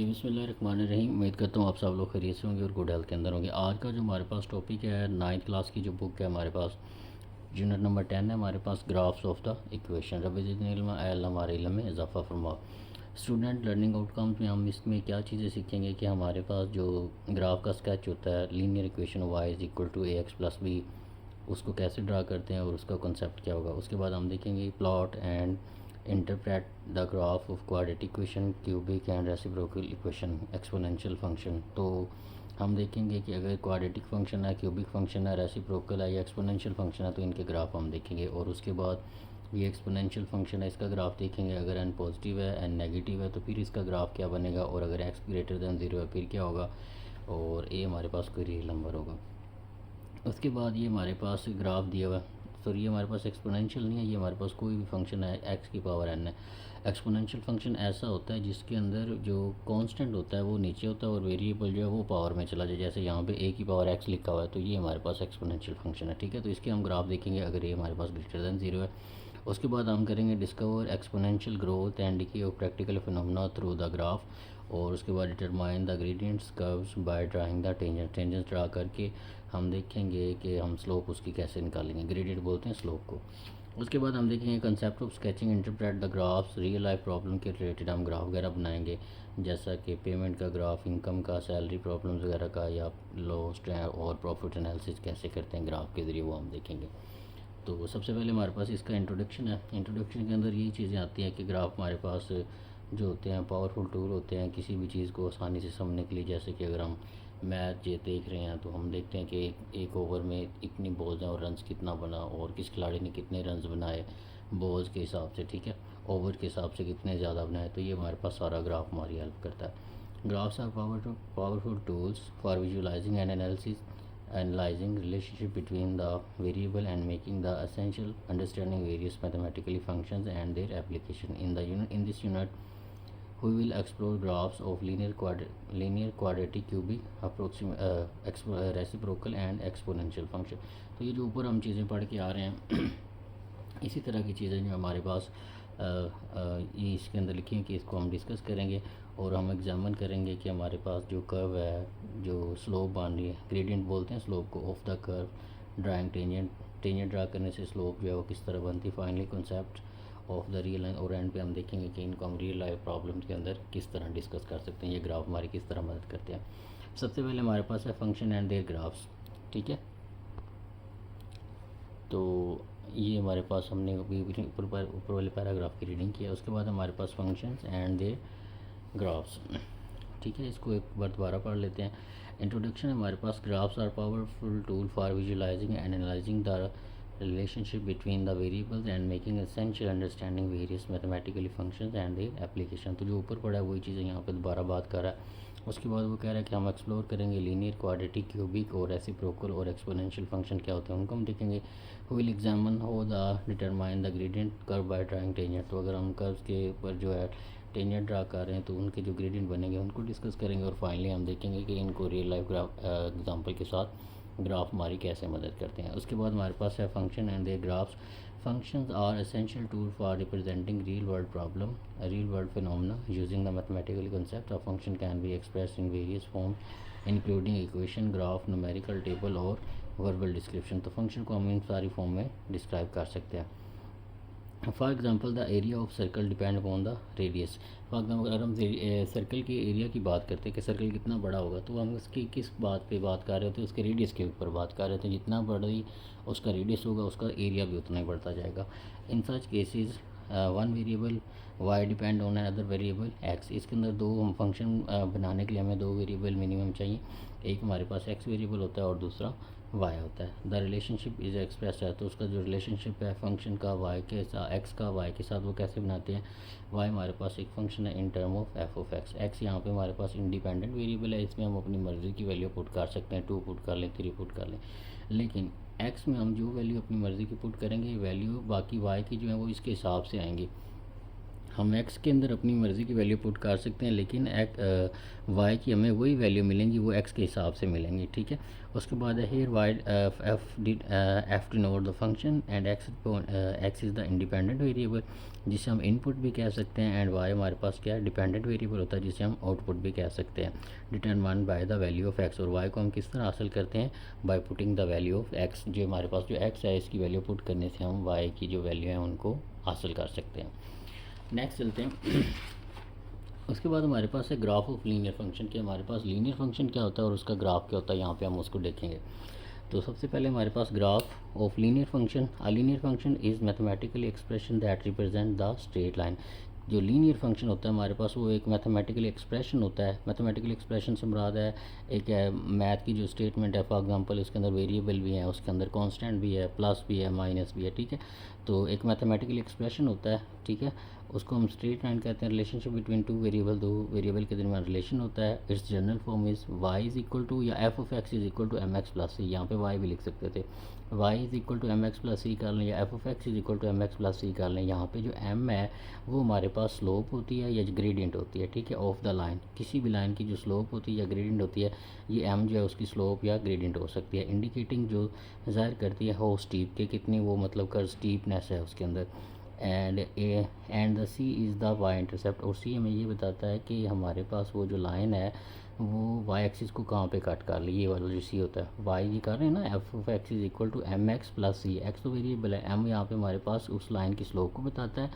बिस्मिल्लाहिर्रहमानिर्रहीम। उम्मीद करता हूँ आप सब लोग खैरियत से होंगे और गुड हेल्थ के अंदर होंगे। आज का जो हमारे पास टॉपिक है, नाइन्थ क्लास की जो बुक है हमारे पास, यूनिट नंबर 10 है हमारे पास, ग्राफ्स ऑफ द इक्वेशन। रब ज़िदनी इल्मा हमारे इल्म में इजाफ़ा फरमा। स्टूडेंट लर्निंग आउटकम्स में हम इसमें क्या चीज़ें सीखेंगे कि हमारे पास जो ग्राफ का स्केच होता है, linear equation y is equal to a x plus b, उसको कैसे ड्रा करते हैं और उसका कॉन्सेप्ट क्या होगा। उसके बाद हम देखेंगे plot and interpret the graph of quadratic equation, cubic and reciprocal equation, exponential function. तो हम देखेंगे कि अगर क्वाड्रेटिक फंक्शन है, क्यूबिक फंक्शन है, रेसिप्रोकल है या एक्सपोनेंशियल फंक्शन है तो इनके ग्राफ हम देखेंगे। और उसके बाद ये एक्सपोनेंशियल फंक्शन है, इसका ग्राफ देखेंगे। अगर एन पॉजिटिव है, एन नेगेटिव है तो फिर इसका ग्राफ क्या बनेगा, और अगर एक्स ग्रेटर दैन ज़ीरो है फिर क्या होगा, और ए हमारे पास कोई रियल नंबर होगा। उसके बाद ये हमारे पास ग्राफ दिया हुआ है। सॉरी, ये हमारे पास एक्सपोनेंशियल नहीं है, ये हमारे पास कोई भी फंक्शन है एक्स की पावर एन है। एक्सपोनेंशियल फंक्शन ऐसा होता है जिसके अंदर जो कांस्टेंट होता है वो नीचे होता है और वेरिएबल जो है वो पावर में चला जाए। जैसे यहाँ पे ए की पावर एक्स लिखा हुआ है तो ये हमारे पास एक्सपोनेंशियल फंक्शन है। ठीक है, तो इसके हम ग्राफ देखेंगे अगर ये हमारे पास ग्रेटर दैन ज़ीरो है। उसके बाद हम करेंगे discover exponential growth and decay of practical phenomena through the graph. और उसके बाद determine the gradients curves by drawing the tangent. Tangent draw करके हम देखेंगे कि हम स्लोप उसकी कैसे निकालेंगे। ग्रेडियंट बोलते हैं स्लोप को। उसके बाद हम देखेंगे concept of sketching interpret the graphs. Real life problem के रिलेटेड हम ग्राफ वगैरह बनाएंगे, जैसा कि पेमेंट का ग्राफ, इनकम का, सैलरी प्रॉब्लम्स वगैरह का, या लॉस्ट और प्रॉफिट एनालिसिस कैसे करते हैं ग्राफ के ज़रिए, वो हम देखेंगे। तो सबसे पहले हमारे पास इसका इंट्रोडक्शन है। इंट्रोडक्शन के अंदर यही चीज़ें आती हैं कि ग्राफ हमारे पास जो होते हैं पावरफुल टूल होते हैं किसी भी चीज़ को आसानी से समझने के लिए। जैसे कि अगर हम मैच ये देख रहे हैं तो हम देखते हैं कि एक ओवर में इतनी बॉल्स हैं और रन्स कितना बना, और किस खिलाड़ी ने कितने रन्स बनाए बॉल्स के हिसाब से, ठीक है, ओवर के हिसाब से कितने ज़्यादा बनाए। तो ये हमारे पास सारा ग्राफ हमारी हेल्प करता है। Graphs are powerful tools for visualising and analysis, analyzing relationship between the variable and making the essential understanding various mathematically functions and their application. In this unit we will explore graphs of linear quadratic, cubic, reciprocal and exponential function. तो ये जो ऊपर हम चीज़ें पढ़ के आ रहे हैं इसी तरह की चीज़ें जो हमारे पास ये इसके अंदर लिखी हैं कि इसको हम डिस्कस करेंगे और हम एग्जामिन करेंगे कि हमारे पास जो कर्व है, जो स्लोप बन रही है, ग्रेडियंट बोलते हैं स्लोप को, of the curve drawing tangent. Tangent draw करने से स्लोप जो है वो किस तरह बनती है। Finally concept of the real line, और एंड पे हम देखेंगे कि इनको हम रियल लाइफ प्रॉब्लम्स के अंदर किस तरह डिस्कस कर सकते हैं, ये ग्राफ हमारी किस तरह मदद करते हैं। सबसे पहले हमारे पास है फंक्शन एंड देयर ग्राफ्स। ठीक है, तो ये हमारे पास हमने अभी ऊपर वाले पैराग्राफ की रीडिंग किया। उसके बाद हमारे पास फंक्शंस एंड देयर ग्राफ्स। ठीक है, इसको एक बार दोबारा पढ़ लेते हैं। इंट्रोडक्शन हमारे पास, graphs are powerful tool for visualising and analysing the relationship between the variables and making essential understanding various mathematically functions and their application। तो जो ऊपर पड़ा है वही चीज़ें यहाँ पे दोबारा बात कर रहा है। उसके बाद वो कह रहा है कि हम एक्सप्लोर करेंगे लीनियर, क्वाड्रेटिक, क्यूबिक और रेसिप्रोकल और एक्सपोनेंशियल फंक्शन क्या होते हैं उनको हम देखेंगे। विल एग्जामिन हो the determine the gradient curve by drawing tangent. तो अगर हम कर्व्स के ऊपर जो है टेंजेंट ड्रा कर रहे हैं तो उनके जो ग्रेडियंट बनेंगे उनको डिस्कस करेंगे। और फाइनली हम देखेंगे कि इनको रियल लाइफ ग्राफ एग्जाम्पल के साथ ग्राफ हमारी कैसे मदद करते हैं। उसके बाद हमारे पास है function and their graphs. Functions are essential tool for representing real world problem, real world phenomena using the mathematical concept. A function can be expressed in various form including equation, graph, numerical table और verbal description. तो function को हम इन सारी form में describe कर सकते हैं। For example the area of circle depend upon the radius. For example अगर हम सर्कल के एरिया की बात करते हैं कि सर्कल कितना बड़ा होगा तो हम उसकी किस बात पे बात कर रहे होते हैं, उसके रेडियस के ऊपर बात कर रहे थे। जितना बड़ी उसका रेडियस होगा उसका एरिया भी उतना ही बढ़ता जाएगा। In such cases one variable y depend on other variable x. इसके अंदर दो हम फंक्शन बनाने के लिए हमें दो वेरिएबल मिनिमम चाहिए। एक हमारे पास एक्स वेरिएबल होता है और दूसरा वाई होता है। द रिलेशनशिप इज एक्सप्रेस है, तो उसका जो रिलेशनशिप है फंक्शन का वाई के साथ, एक्स का वाई के साथ, वो कैसे बनाते हैं। वाई हमारे पास एक फंक्शन है in term of F of x. X यहाँ पे हमारे पास इंडिपेंडेंट वेरिएबल है, इसमें हम अपनी मर्ज़ी की वैल्यू पुट कर सकते हैं, 2 पुट कर लें, 3 पुट कर लें। लेकिन एक्स में हम जो वैल्यू अपनी मर्ज़ी की पुट करेंगे वैल्यू बाकी वाई की जो है वो इसके हिसाब से आएंगी। हम एक्स के अंदर अपनी मर्ज़ी की वैल्यू पुट कर सकते हैं, लेकिन वाई की हमें वही वैल्यू मिलेंगी, वो एक्स के हिसाब से मिलेंगी, ठीक है। उसके बाद है here y f denote the function and x is the independent variable, जिसे हम इनपुट भी कह सकते हैं, एंड वाई हमारे पास क्या है, डिपेंडेंट वेरिएबल होता है, जिसे हम आउटपुट भी कह सकते हैं। Determine by the value of x, और वाई को हम किस तरह हासिल करते हैं, by putting the value of x. जो हमारे पास जो एक्स है इसकी वैल्यू पुट करने से हम वाई की जो वैल्यू है उनको हासिल कर सकते हैं। नेक्स्ट चलते हैं। उसके बाद हमारे पास है ग्राफ ऑफ लीनियर फंक्शन, कि हमारे पास लीनियर फंक्शन क्या होता है और उसका ग्राफ क्या होता है, यहाँ पे हम उसको देखेंगे। तो सबसे पहले हमारे पास graph of linear function, a linear function is mathematically expression that represent the straight line. जो लीनियर फंक्शन होता है हमारे पास वो एक मैथमेटिकल एक्सप्रेशन होता है। मैथमेटिकल एक्सप्रेशन से मुराद है एक मैथ की जो स्टेटमेंट है, फॉर एग्जांपल उसके अंदर वेरिएबल भी हैं, उसके अंदर कांस्टेंट भी है, प्लस भी है, माइनस भी है, ठीक है। तो एक मैथमेटिकल एक्सप्रेशन होता है, ठीक है, उसको हम स्ट्रेट लाइन कहते हैं। रिलेशनशिप बिटवीन टू वेरिएबल, दो वेरिएबल के दरमियान रिलेशन होता है। Its general form is y is equal to, या f of x is equal to m x plus c, यहाँ पे वाई भी लिख सकते थे। Y is equal to m x plus c कर लें, या f of x is equal to m x plus c कर लें। यहाँ पे जो एम है वो हमारे पास स्लोप होती है या ग्रेडियंट होती है, ठीक है, ऑफ द लाइन। किसी भी लाइन की जो स्लोप होती है या ग्रेडियंट होती है, ये एम जो है उसकी स्लोप या ग्रेडियंट हो सकती है। इंडिकेटिंग जो ज़ाहिर करती है हो स्टीप के कितनी वो मतलब कर स्टीपनेस है उसके अंदर। And the c is the y intercept, और सी हमें ये बताता है कि हमारे पास वो जो लाइन है वो वाई एक्सिस को कहाँ पे कट कर ली, ये वाला जो सी होता है। वाई ये कर रहे हैं ना, f of x is equal to m x plus c, x तो वेरिएबल है, एम यहाँ पे हमारे पास उस लाइन की स्लोप को बताता है,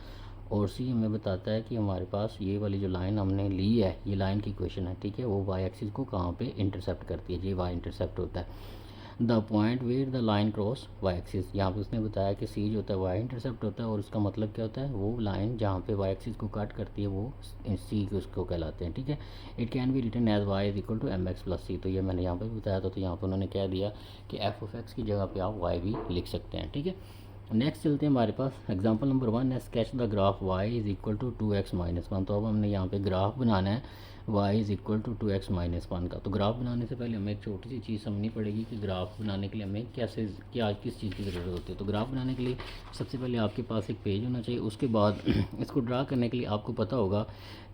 और सी हमें बताता है कि हमारे पास ये वाली जो लाइन हमने ली है, ये लाइन की इक्वेशन है, ठीक है, वो वाई एक्सिस को कहाँ पे इंटरसेप्ट करती है, ये वाई इंटरसेप्ट होता है। The point where the line cross y axis, यहाँ पे उसने बताया कि सी जो होता है वाई इंटरसेप्ट होता है, और उसका मतलब क्या होता है, वो लाइन जहाँ पे वाई एक्सिस को कट करती है वो सी को उसको कहलाते हैं, ठीक है। It can be written as y is equal to m x plus c, तो ये मैंने यहाँ पे भी बताया था, तो यहाँ पे उन्होंने कह दिया कि एफ ऑफ एक्स की जगह पे आप वाई भी लिख सकते हैं, ठीक है। नेक्स्ट चलते हैं हमारे पास एग्जांपल नंबर 1 है, sketch the graph y is equal to 2x minus 1। तो अब हमने यहाँ पे ग्राफ बनाना है y is equal to 2x minus 1 का। तो ग्राफ बनाने से पहले हमें एक छोटी सी चीज़ समझनी पड़ेगी कि ग्राफ बनाने के लिए हमें किस चीज़ की ज़रूरत होती है। तो ग्राफ बनाने के लिए सबसे पहले आपके पास एक पेज होना चाहिए। उसके बाद इसको ड्रा करने के लिए आपको पता होगा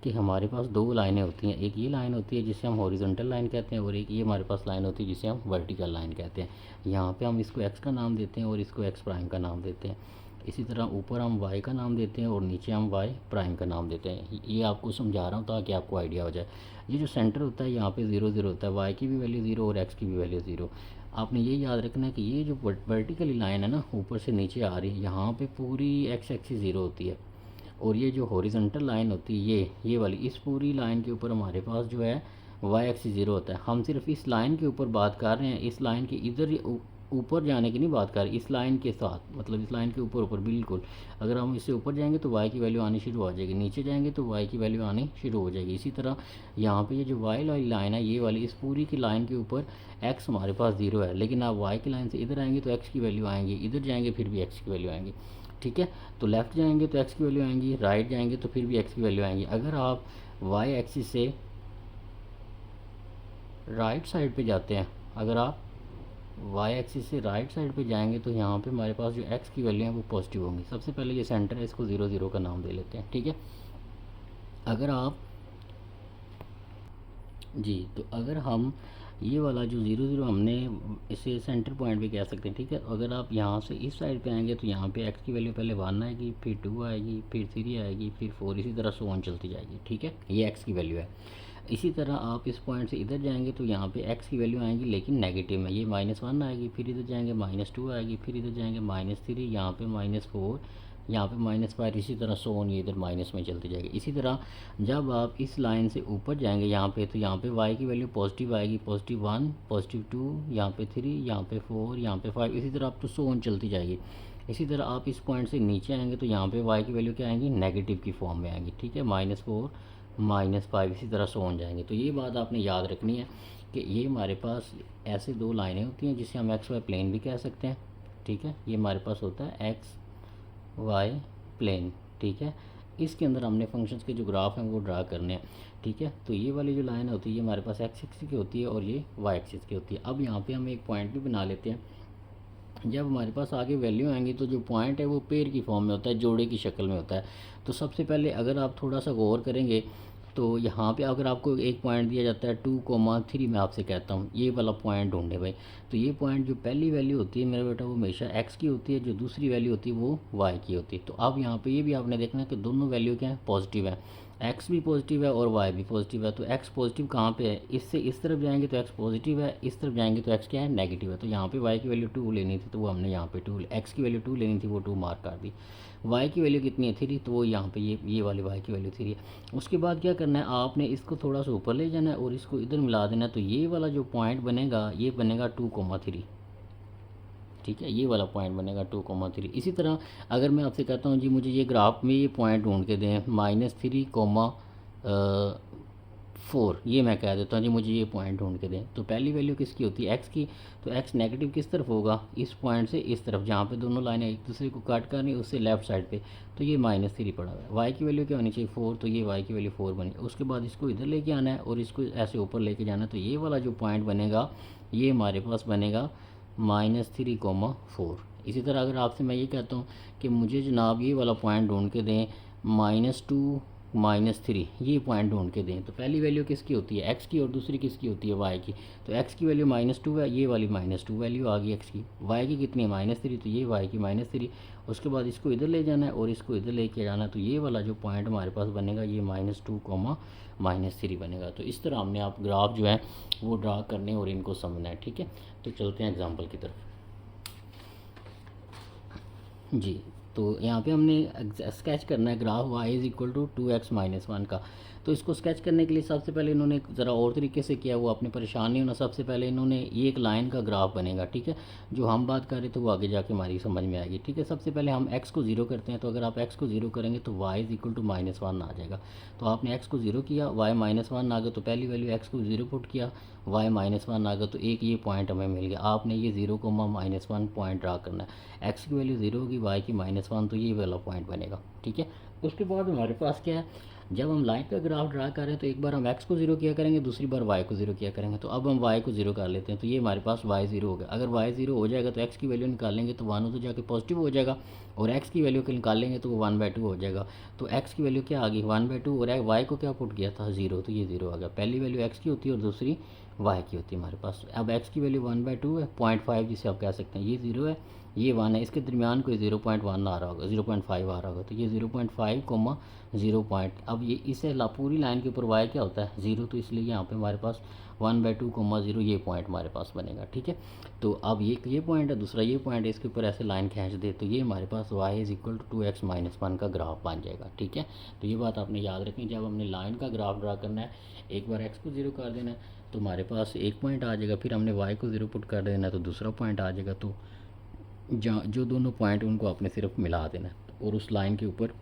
कि हमारे पास दो लाइनें होती हैं, एक ये लाइन होती है जिसे हम हॉरिजॉन्टल लाइन कहते हैं, और एक ये हमारे पास लाइन होती है जिसे हम वर्टिकल लाइन कहते हैं। यहाँ पे हम इसको x का नाम देते हैं और इसको x प्राइम का नाम देते हैं। इसी तरह ऊपर हम y का नाम देते हैं और नीचे हम y प्राइम का नाम देते हैं। ये आपको समझा रहा हूँ ताकि आपको आइडिया हो जाए। ये जो सेंटर होता है यहाँ पे 0 0 होता है, y की भी वैल्यू 0 और x की भी वैल्यू 0। आपने ये याद रखना है कि ये जो वर्टिकली लाइन है ना, ऊपर से नीचे आ रही है, यहाँ पे पूरी x एक्सिस 0 होती है, और ये जो हॉरिजॉन्टल लाइन होती है ये वाली, इस पूरी लाइन के ऊपर हमारे पास जो है y एक्सिस 0 होता है। हम सिर्फ इस लाइन के ऊपर बात कर रहे हैं, इस लाइन के इधर ऊपर जाने की नहीं बात कर रहे, इस लाइन के साथ, मतलब इस लाइन के ऊपर बिल्कुल। अगर हम इससे ऊपर जाएंगे तो y की वैल्यू आनी शुरू हो जाएगी, नीचे जाएंगे तो y की वैल्यू आनी शुरू हो जाएगी। इसी तरह यहाँ पे ये जो y वाली लाइन है, ये वाली, इस पूरी की लाइन के ऊपर x हमारे पास 0 है, लेकिन आप y की लाइन से इधर आएंगे तो x की वैल्यू आएंगी, इधर जाएंगे फिर भी x की वैल्यू आएंगी, ठीक है। तो लेफ़्ट जाएंगे तो x की वैल्यू आएंगी, राइट जाएंगे तो फिर भी x की वैल्यू आएंगी। अगर आप y एक्सिस से राइट साइड पे जाते हैं, अगर आप y एक्सिस से राइट साइड पे जाएंगे तो यहाँ पे हमारे पास जो x की वैल्यू है वो पॉजिटिव होंगी। सबसे पहले ये सेंटर है, इसको 0 0 का नाम दे लेते हैं, ठीक है। अगर आप जी, तो अगर हम ये वाला जो 0 0 हमने इसे सेंटर पॉइंट भी कह सकते हैं, ठीक है। अगर आप यहाँ से इस साइड पे आएंगे तो यहाँ पे x की वैल्यू पहले 1 आएगी, फिर 2 आएगी, फिर 3 आएगी, फिर 4, इसी तरह सो ऑन चलती जाएगी, ठीक है। ये x की वैल्यू है। इसी तरह आप इस पॉइंट से इधर जाएंगे तो यहाँ पे x की वैल्यू आएंगी लेकिन नेगेटिव में, ये -1 आएगी, फिर इधर जाएंगे -2 आएगी, फिर इधर जाएंगे -3, यहाँ पे -4, यहाँ पे -5, इसी तरह सो ऑन, ये इधर माइनस में चलती जाएगी। इसी तरह जब आप इस लाइन से ऊपर जाएंगे यहाँ पे तो यहाँ पे y की वैल्यू पॉजिटिव आएगी, +1, +2, यहाँ पे 3, यहाँ पे 4, यहाँ पे 5, इसी तरह आप तो सो ऑन चलती जाएगी। इसी तरह आप इस पॉइंट से नीचे आएंगे तो यहाँ पे y की वैल्यू क्या आएंगी, नेगेटिव की फॉर्म में आएंगी, ठीक है, -4, -5, इसी तरह सो ऑन जाएंगे। तो ये बात आपने याद रखनी है कि ये हमारे पास ऐसे दो लाइनें होती हैं जिसे हम XY प्लेन भी कह सकते हैं, ठीक है। ये हमारे पास होता है XY प्लेन, ठीक है। इसके अंदर हमने फंक्शंस के जो ग्राफ हैं वो ड्रा करने हैं, ठीक है। तो ये वाली जो लाइन होती है ये हमारे पास x एक्सिस की होती है और ये y एक्सिस की होती है। अब यहाँ पे हम एक पॉइंट भी बना लेते हैं जब हमारे पास आगे वैल्यू आएंगी तो जो पॉइंट है वो पेयर की फॉर्म में होता है, जोड़े की शक्ल में होता है। तो सबसे पहले अगर आप थोड़ा सा गौर करेंगे तो यहाँ पे अगर आपको एक पॉइंट दिया जाता है 2,3, मैं आपसे कहता हूँ ये वाला पॉइंट ढूंढे भाई, तो ये पॉइंट जो पहली वैल्यू होती है मेरा बेटा वो हमेशा एक्स की होती है, जो दूसरी वैल्यू होती है वो वाई की होती है। तो अब यहाँ पे ये भी आपने देखना है कि दोनों वैल्यू क्या है, पॉजिटिव है, एक्स भी पॉजिटिव है और वाई भी पॉजिटिव है। तो एक्स पॉजिटिव कहाँ पे है, इससे इस तरफ जाएंगे तो एक्स पॉजिटिव है, इस तरफ जाएंगे तो एक्स क्या है, नेगेटिव है। तो यहाँ पे वाई की वैल्यू 2 लेनी थी तो वो हमने यहाँ पे 2, एक्स की वैल्यू 2 लेनी थी वो 2 मार्क कर दी। वाई की वैल्यू कितनी है 3, तो वो यहाँ पे ये वाली वाई की वैल्यू 3 है। उसके बाद क्या करना है, आपने इसको थोड़ा सा ऊपर ले जाना है और इसको इधर मिला देना है। तो ये वाला जो पॉइंट बनेगा ये बनेगा 2,3, ठीक है, ये वाला पॉइंट बनेगा 2,3। इसी तरह अगर मैं आपसे कहता हूँ जी मुझे ये ग्राफ में ये पॉइंट ढूंढ के दें -3,4, ये मैं कह देता हूँ जी मुझे ये पॉइंट ढूंढ के दें, तो पहली वैल्यू किसकी होती है, एक्स की। तो एक्स नेगेटिव किस तरफ होगा, इस पॉइंट से इस तरफ, जहाँ पे दोनों लाइनें एक दूसरे को काट कर रही उससे लेफ्ट साइड पे, तो ये -3 पड़ा हुआ है। वाई की वैल्यू क्या होनी चाहिए 4, तो ये वाई की वैल्यू 4 बनी। उसके बाद इसको इधर लेके आना है और इसको ऐसे ऊपर लेके जाना है। तो ये वाला जो पॉइंट बनेगा ये हमारे पास बनेगा -3,4। इसी तरह अगर आपसे मैं ये कहता हूँ कि मुझे जनाब ये वाला पॉइंट ढूंढ के दें -2 -3, ये पॉइंट ढूंढ के दें, तो पहली वैल्यू किसकी होती है, एक्स की, और दूसरी किसकी होती है, वाई की। तो एक्स की वैल्यू -2 है, ये वाली -2 वैल्यू आ गई एक्स की। वाई की कितनी है -3, तो ये वाई की -3। उसके बाद इसको इधर ले जाना है और इसको इधर लेके जाना है। तो ये वाला जो पॉइंट हमारे पास बनेगा ये -2, -3 बनेगा। तो इस तरह हमने आप ग्राफ जो है वो ड्रा करने और इनको समझना है, ठीक है। तो चलते हैं एग्जाम्पल की तरफ जी। तो यहाँ पे हमने स्केच करना है graph y is equal to 2x-1 का। तो इसको स्केच करने के लिए सबसे पहले इन्होंने ज़रा और तरीके से किया, वो आपने परेशान नहीं होना। सबसे पहले इन्होंने ये एक लाइन का ग्राफ बनेगा, ठीक है, जो हम बात कर रहे थे वो आगे जाके हमारी समझ में आएगी, ठीक है। सबसे पहले हम x को 0 करते हैं, तो अगर आप x को 0 करेंगे तो y इज़ इक्वल टू -1 आ जाएगा। तो आपने x को 0 किया, y -1 आ गया, तो पहली वैल्यू x को 0 पुट किया, y -1 आ गया, तो एक ये पॉइंट हमें मिल गया। आपने ये 0, -1 पॉइंट ड्रा करना है। x की वैल्यू 0 होगी, y की -1, तो ये वाला पॉइंट बनेगा, ठीक है। उसके बाद हमारे पास क्या है, जब हम लाइन का ग्राफ ड्रा कर रहे हैं तो एक बार हम x को 0 किया करेंगे, दूसरी बार y को 0 किया करेंगे। तो अब हम y को 0 कर लेते हैं, तो ये हमारे पास y 0 हो गया। अगर y 0 हो जाएगा तो x की वैल्यू निकालेंगे तो 1 तो जाके पॉजिटिव हो जाएगा, और x की वैल्यू को निकालेंगे तो वो 1/2 हो जाएगा। तो x की वैल्यू क्या आ गई 1/2, और y को क्या पुट किया था 0, तो ये 0 आ गया। पहली वैल्यू x की होती है और दूसरी y की होती है हमारे पास। अब x की वैल्यू 1/2 है, 0.5 जिसे आप कह सकते हैं, ये 0 है, ये 1 है, इसके दरमियान कोई 0.1 आ रहा होगा, 0.5 आ रहा होगा, तो ये 0.5, 0 पॉइंट। अब ये इसे पूरी लाइन के ऊपर y क्या होता है 0, तो इसलिए यहाँ पे हमारे पास 1/2, 0 ये पॉइंट हमारे पास बनेगा, ठीक है। तो अब ये पॉइंट है, दूसरा ये पॉइंट है, इसके ऊपर ऐसे लाइन खींच दे तो ये हमारे पास y is equal to 2x-1 का ग्राफ बन जाएगा, ठीक है। तो ये बात आपने याद रखनी, जब हमने लाइन का ग्राफ ड्रा करना है एक बार x को 0 कर देना है तो हमारे पास एक पॉइंट आ जाएगा, फिर हमने y को 0 पुट कर देना है तो दूसरा पॉइंट आ जाएगा। तो जहाँ जो दोनों पॉइंट उनको आपने सिर्फ मिला देना है और उस लाइन के ऊपर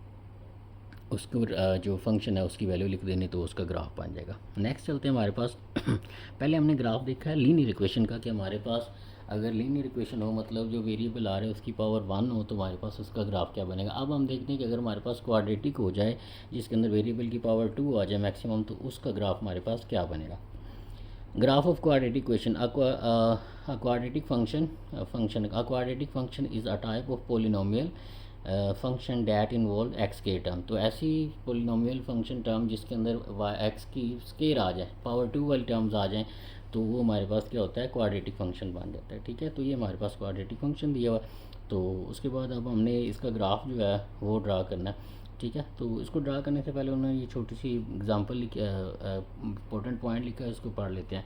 उसको जो फंक्शन है उसकी वैल्यू लिख देनी, तो उसका ग्राफ बन जाएगा। नेक्स्ट चलते हैं हमारे पास पहले हमने ग्राफ देखा है लीनियर इक्वेशन का, कि हमारे पास अगर लीनियर इक्वेशन हो, मतलब जो वेरिएबल आ रहे हैं उसकी पावर 1 हो, तो हमारे पास उसका ग्राफ क्या बनेगा। अब हम देखते हैं कि अगर हमारे पास क्वाड्रेटिक हो जाए जिसके अंदर वेरिएबल की पावर 2 आ जाए मैक्सिमम, तो उसका ग्राफ हमारे पास क्या बनेगा। Graph of quadratic equation, a quadratic function is a type of polynomial function that involve x के टर्म। तो ऐसी पोलिनोमियल फंक्शन टर्म जिसके अंदर एक्स की स्केयर आ जाए, पावर 2 वाली टर्म्स आ जाएँ, तो वो हमारे पास क्या होता है क्वाड्रेटिक फंक्शन बन जाता है, ठीक है। तो ये हमारे पास क्वाड्रेटिक फंक्शन दिया हुआ। तो उसके बाद अब हमने इसका ग्राफ जो है वो ड्रा करना है, ठीक है। तो इसको ड्रा करने से पहले उन्होंने ये छोटी सी एग्जांपल इंपॉर्टेंट पॉइंट लिखा है, इसको पढ़ लेते हैं।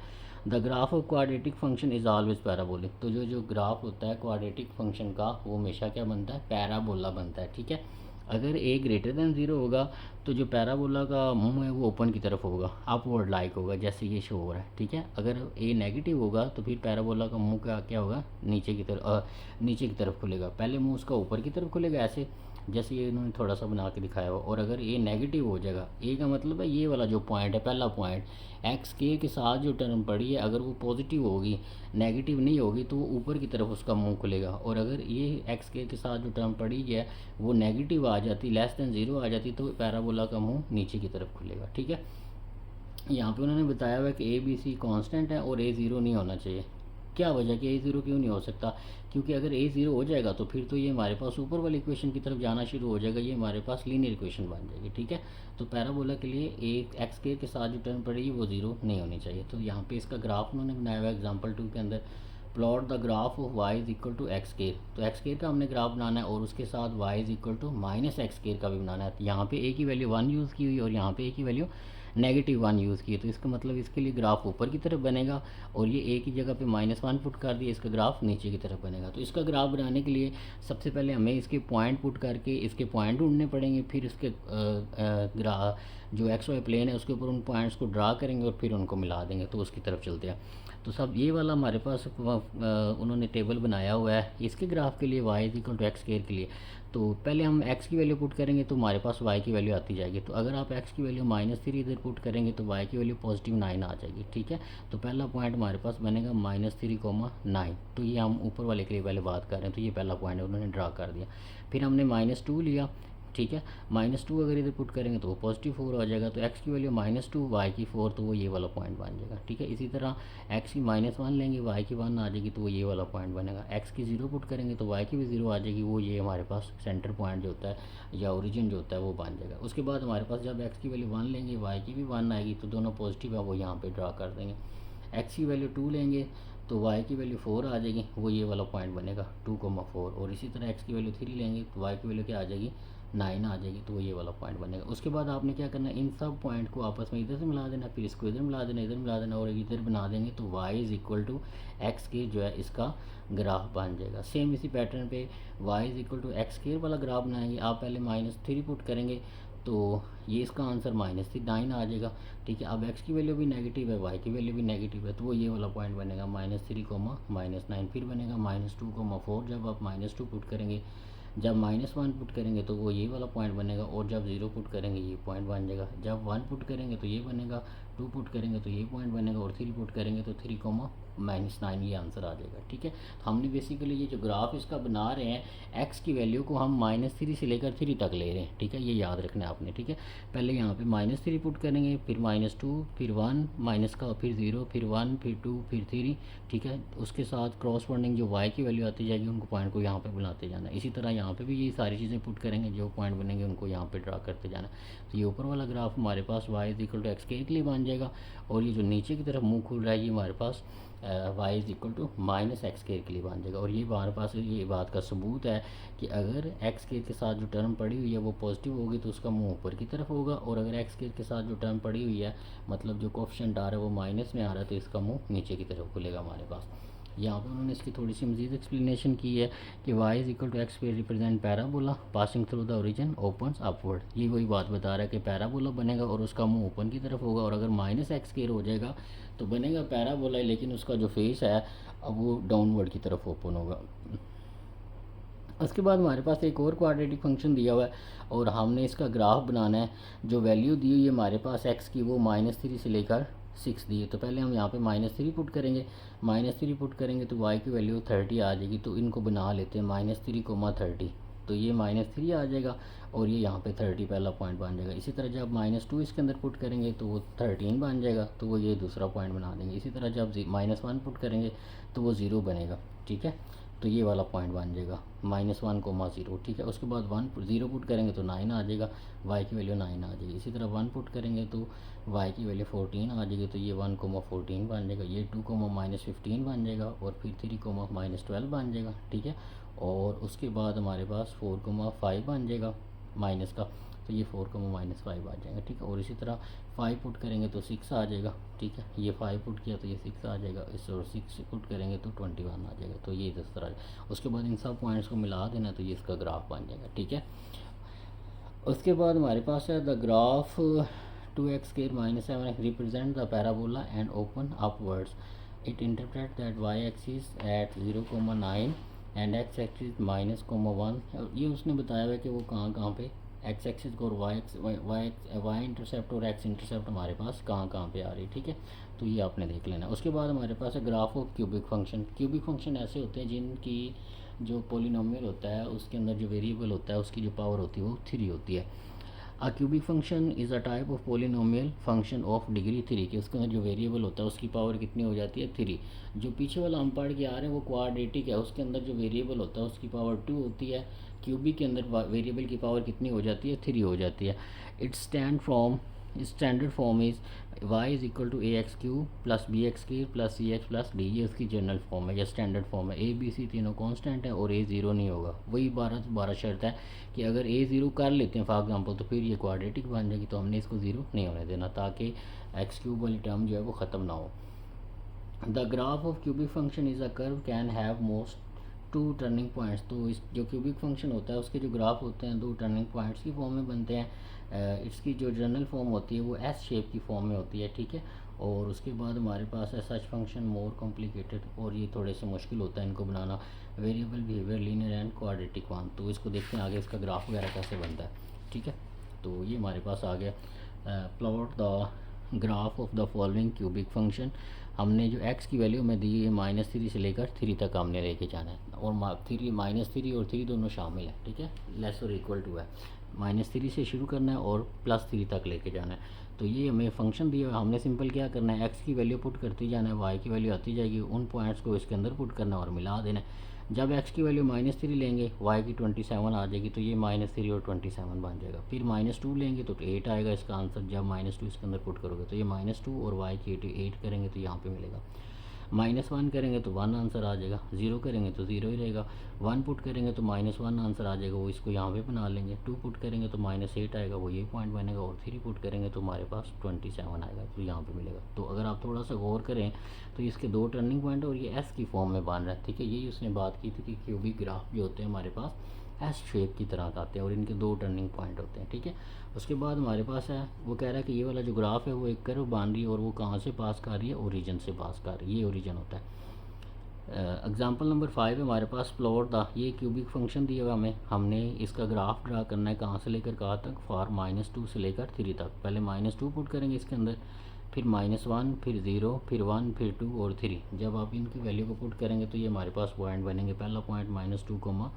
The graph of quadratic function is always parabolic. तो जो ग्राफ होता है क्वाड्रेटिक फंक्शन का वो हमेशा क्या बनता है, पैराबोला बनता है, ठीक है। अगर a ग्रेटर दैन 0 होगा तो जो पैराबोला का मुंह है वो ओपन की तरफ होगा, अपवर्ड लाइक होगा, जैसे ये शो हो रहा है, ठीक है। अगर a नेगेटिव होगा तो फिर पैराबोला का मुंह का क्या होगा, नीचे की तरफ खुलेगा। पहले मुंह उसका ऊपर की तरफ खुलेगा ऐसे, जैसे ये इन्होंने थोड़ा सा बना के दिखाया हुआ। और अगर ए नेगेटिव हो जाएगा, ए का मतलब है ये वाला जो पॉइंट है, पहला पॉइंट एक्स के साथ जो टर्म पड़ी है, अगर वो पॉजिटिव होगी, नेगेटिव नहीं होगी, तो वो ऊपर की तरफ उसका मुंह खुलेगा। और अगर ये एक्स के साथ जो टर्म पड़ी है वो नेगेटिव आ जाती, लेस दैन 0 आ जाती, तो पैराबोला का मुंह नीचे की तरफ खुलेगा, ठीक है। यहाँ पे उन्होंने बताया हुआ है कि ए बी सी कॉन्स्टेंट है और ए 0 नहीं होना चाहिए। क्या वजह कि ए ज़ीरो क्यों नहीं हो सकता? क्योंकि अगर ए ज़ीरो हो जाएगा तो फिर तो ये हमारे पास ऊपर वाली इक्वेशन की तरफ जाना शुरू हो जाएगा, ये हमारे पास लीनियर इक्वेशन बन जाएगी। ठीक है, तो पैराबोला के लिए एक एक्स स्क्वायर के साथ जो टर्म पड़ेगी वो ज़ीरो नहीं होनी चाहिए। तो यहाँ पे इसका ग्राफ उन्होंने बनाया हुआ है एग्जाम्पल 2 के अंदर, plot the graph of y is equal to x square. तो एक्स स्क्वायर का हमने ग्राफ बनाना है और उसके साथ y is equal to minus x square का भी बनाना है। तो यहाँ पे a की वैल्यू 1 यूज़ की हुई और यहाँ पे a की वैल्यू -1 यूज़ की है। तो इसका मतलब इसके लिए ग्राफ ऊपर की तरफ बनेगा और ये a की जगह पे -1 पुट कर दिया, इसका ग्राफ नीचे की तरफ बनेगा। तो इसका ग्राफ बनाने के लिए सबसे पहले हमें इसके पॉइंट पुट करके इसके पॉइंट ढूंढने पड़ेंगे, फिर इसके जो एक्स वाई प्लेन है उसके ऊपर उन पॉइंट्स को ड्रा करेंगे और फिर उनको मिला देंगे, तो उसकी तरफ चलते हैं। तो सब ये वाला हमारे पास उन्होंने टेबल बनाया हुआ है इसके ग्राफ के लिए y is equal to x square के लिए। तो पहले हम x की वैल्यू पुट करेंगे तो हमारे पास y की वैल्यू आती जाएगी। तो अगर आप x की वैल्यू -3 इधर पुट करेंगे तो y की वैल्यू +9 आ जाएगी। ठीक है, तो पहला पॉइंट हमारे पास बनेगा -3,9। तो ये हम ऊपर वाले के लिए पहले बात कर रहे हैं, तो ये पहला पॉइंट उन्होंने ड्रा कर दिया। फिर हमने -2 लिया। ठीक है, -2 अगर इधर पुट करेंगे तो वो +4 आ जाएगा। तो x की वैल्यू -2 y की 4, तो वो ये वाला पॉइंट बन जाएगा। ठीक है, इसी तरह x की -1 लेंगे, y की 1 आ जाएगी, तो वो ये वाला पॉइंट बनेगा। x की 0 पुट करेंगे तो y की भी 0 आ जाएगी, वो ये हमारे पास सेंटर पॉइंट जो होता है या ओरिजिन जो होता है वो बन जाएगा। उसके बाद हमारे पास जब x की वैल्यू 1 लेंगे, y की भी 1 आएगी, तो दोनों पॉजिटिव है वो यहाँ पर ड्रा कर देंगे। x की वैल्यू 2 लेंगे तो y की वैल्यू 4 आ जाएगी, वो ये वाला पॉइंट बनेगा 2,4। और इसी तरह x की वैल्यू 3 लेंगे तो y की वैल्यू क्या आ जाएगी 9 आ जाएगी, तो वो ये वाला पॉइंट बनेगा। उसके बाद आपने क्या करना है, इन सब पॉइंट को आपस में इधर से मिला देना, फिर इसको इधर मिला देना, इधर मिला देना और इधर बना देंगे, तो y is equal to x के जो है इसका ग्राफ बन जाएगा। सेम इसी पैटर्न पे y is equal to x square वाला ग्राफ बनाएंगे। आप पहले -3 पुट करेंगे तो ये इसका आंसर -9 आ जाएगा। ठीक है, अब x की वैल्यू भी नेगेटिव है, y की वैल्यू भी नेगेटिव है, तो वो ये वाला पॉइंट बनेगा -3, -9। फिर बनेगा -2,4। जब आप -2 पुट करेंगे, जब -1 पुट करेंगे तो वो ये वाला पॉइंट बनेगा, और जब 0 पुट करेंगे ये पॉइंट बन जाएगा। जब 1 पुट करेंगे तो ये बनेगा, 2 पुट करेंगे तो ये पॉइंट बनेगा, और 3 पुट करेंगे तो 3, -9 ये आंसर आ जाएगा। ठीक है, तो हमने बेसिकली ये जो ग्राफ इसका बना रहे हैं, x की वैल्यू को हम -3 से लेकर 3 तक ले रहे हैं। ठीक है, ये याद रखना है आपने। ठीक है, पहले यहाँ पे -3 पुट करेंगे, फिर -2, फिर 1 माइनस का, फिर 0, फिर 1, फिर 2, फिर 3। ठीक है, उसके साथ क्रॉसपोंडिंग जो y की वैल्यू आती जाएगी उनको पॉइंट को यहाँ पे बुलाते जाना है। इसी तरह यहाँ पे भी ये सारी चीज़ें पुट करेंगे, जो पॉइंट बनेंगे उनको यहाँ पे ड्रा करते जाना है। तो ये ऊपर वाला ग्राफ हमारे पास y is equal to x के लिए बन जाएगा, और ये जो नीचे की तरफ मुँह खुल रहा है ये हमारे पास y is equal to -x के लिए बन जाएगा। और ये हमारे पास ये बात का सबूत है कि अगर x के साथ जो टर्म पड़ी हुई है वो पॉजिटिव होगी तो उसका मुंह ऊपर की तरफ होगा, और अगर x के साथ जो टर्म पड़ी हुई है मतलब जो कोफिशिएंट आ रहा है वो माइनस में आ रहा है, तो इसका मुंह नीचे की तरफ खुलेगा हमारे पास। यहाँ पे उन्होंने इसकी थोड़ी सी मजीद एक्सप्लेनेशन की है कि y is equal to x पे represent parabola passing through the origin opens upward. ये वही बात बता रहा है कि पैराबोला बनेगा और उसका मुंह ओपन की तरफ होगा, और अगर -x हो जाएगा तो बनेगा पैराबोला, लेकिन उसका जो फेस है अब वो डाउनवर्ड की तरफ ओपन होगा। उसके बाद हमारे पास एक और क्वाड्रेटिक फंक्शन दिया हुआ है और हमने इसका ग्राफ बनाना है। जो वैल्यू दी हुई है हमारे पास x की वो -3 से लेकर 6 दी है। तो पहले हम यहाँ पे -3 पुट करेंगे, -3 पुट करेंगे तो y की वैल्यू 30 आ जाएगी। तो इनको बना लेते हैं -3, 30, तो ये -3 आ जाएगा और ये यहाँ पे 30 पहला पॉइंट बन जाएगा। इसी तरह जब -2 इसके अंदर पुट करेंगे तो वो 13 बन जाएगा, तो वो ये दूसरा पॉइंट बना देंगे। इसी तरह जब -1 पुट करेंगे तो वो 0 बनेगा। ठीक है, तो ये वाला पॉइंट बन जाएगा -1, 0। ठीक है, उसके बाद 0 पुट करेंगे तो 9 आ जाएगा, y की वैल्यू 9 आ जाएगी। इसी तरह 1 पुट करेंगे तो y की वैल्यू 14 आ जाएगी, तो ये 1, 14 बन जाएगा। ये 2, -15 बन जाएगा, और फिर 3, -12 बन जाएगा। ठीक है, और उसके बाद हमारे पास 4, 5 बन जाएगा माइनस का, तो ये 4, -5 आ जाएगा। ठीक है, और इसी तरह 5 पुट करेंगे तो 6 आ जाएगा। ठीक है, ये 5 पुट किया तो ये 6 आ जाएगा, इस और 6 पुट करेंगे तो 21 आ जाएगा। तो ये इस तरह उसके बाद इन सब पॉइंट्स को मिला देना, तो ये इसका ग्राफ बन जाएगा। ठीक है, उसके बाद हमारे पास है the graph 2x² -7 represent the parabola and open upwards. It interpret that y axis at 0,9 and x axis -1। ये उसने बताया हुआ है कि वो कहाँ कहाँ पे x एक्सिस को और y इंटरसेप्ट और x इंटरसेप्ट हमारे पास कहाँ कहाँ पे आ रही है। ठीक है, तो ये आपने देख लेना। उसके बाद हमारे पास है graph of cubic function. Cubic function ऐसे होते हैं जिनकी जो पोलिनोमियल होता है उसके अंदर जो वेरिएबल होता है उसकी जो पावर होती है वो 3 होती है। A cubic function is a type of polynomial function of degree 3 के उसके अंदर जो वेरिएबल होता है उसकी पावर कितनी हो जाती है 3। जो पीछे वाला हम पढ़ के आ रहे हैं वो क्वाड्रेटिक है, उसके अंदर जो वेरिएबल होता है उसकी पावर 2 होती है। क्यूबिक के अंदर वेरिएबल की पावर कितनी हो जाती है 3 हो जाती है। Its standard form is y is equal to a x cube plus b x cube plus c x plus d, ये उसकी जनरल फॉर्म है या स्टैंडर्ड फॉर्म है। ए बी सी तीनों कांस्टेंट है और ए ज़ीरो नहीं होगा। वही 12 शर्त है कि अगर ए ज़ीरो कर लेते हैं फॉर एग्जांपल तो फिर ये क्वाड्रेटिक बन जाएगी, तो हमने इसको ज़ीरो नहीं होने देना ताकि एक्स क्यूब वाली टर्म जो है वो ख़त्म ना हो। The graph of cubic function is a curve can have most 2 turning points. तो इस जो क्यूबिक फंक्शन होता है उसके जो ग्राफ होते हैं 2 टर्निंग पॉइंट्स की फॉर्म में बनते हैं। इसकी जो जनरल फॉर्म होती है वो एस शेप की फॉर्म में होती है, ठीक है। और उसके बाद हमारे पास है सच फंक्शन मोर कॉम्प्लिकेटेड, और ये थोड़े से मुश्किल होता है इनको बनाना। Variable behaviour linear and quadratic one, तो इसको देखते हैं आगे इसका ग्राफ वगैरह कैसे बनता है, ठीक है। तो ये हमारे पास आ गया plot the graph of the following cubic function. हमने जो x की वैल्यू में दी है -3 से लेकर 3 तक हमने लेके जाना है, और -3 और 3 दोनों शामिल है, ठीक है, लेस और इक्वल टू है। -3 से शुरू करना है और +3 तक लेके जाना है। तो ये हमें फंक्शन दिया है, हमने सिंपल क्या करना है, x की वैल्यू पुट करती जाना है, y की वैल्यू आती जाएगी, उन पॉइंट्स को इसके अंदर पुट करना और मिला देना है। जब x की वैल्यू -3 लेंगे y की 27 आ जाएगी, तो ये -3 और 27 बन जाएगा। फिर -2 लेंगे तो 8 आएगा इसका आंसर। जब -2 इसके अंदर पुट करोगे तो ये -2 और y की 8 करेंगे तो यहाँ पे मिलेगा। -1 करेंगे तो 1 आंसर आ जाएगा, 0 करेंगे तो 0 ही रहेगा। 1 पुट करेंगे तो -1 आंसर आ जाएगा, वो इसको यहाँ पे बना लेंगे। 2 पुट करेंगे तो -8 आएगा, वो ये पॉइंट बनेगा। और 3 पुट करेंगे तो हमारे पास 27 आएगा, तो यहाँ पे मिलेगा। तो अगर आप थोड़ा सा गौर करें तो इसके 2 टर्निंग पॉइंट और ये एस की फॉर्म में बन रहा है, ठीक है। यही उसने बात की थी कि क्यूबिक ग्राफ जो होते हैं हमारे पास एस शेप की तरह आते हैं और इनके 2 टर्निंग पॉइंट होते हैं, ठीक है। उसके बाद हमारे पास है, वो कह रहा है कि ये वाला जो ग्राफ है वो एक कर्व बन रही है और वो कहाँ से पास कर रही है, ओरिजिन से पास कर रही है, ये ओरिजिन होता है। एग्जाम्पल नंबर 5 है हमारे पास प्लॉट द, ये क्यूबिक फंक्शन दिया हुआ हमें, हमने इसका ग्राफ ड्रा करना है कहाँ से लेकर कहाँ तक, फॉर -2 से लेकर 3 तक। पहले -2 पुट करेंगे इसके अंदर, फिर -1, फिर 0, फिर 1, फिर 2 और 3। जब आप इनकी वैल्यू को पुट करेंगे तो ये हमारे पास पॉइंट बनेंगे। पहला पॉइंट -2,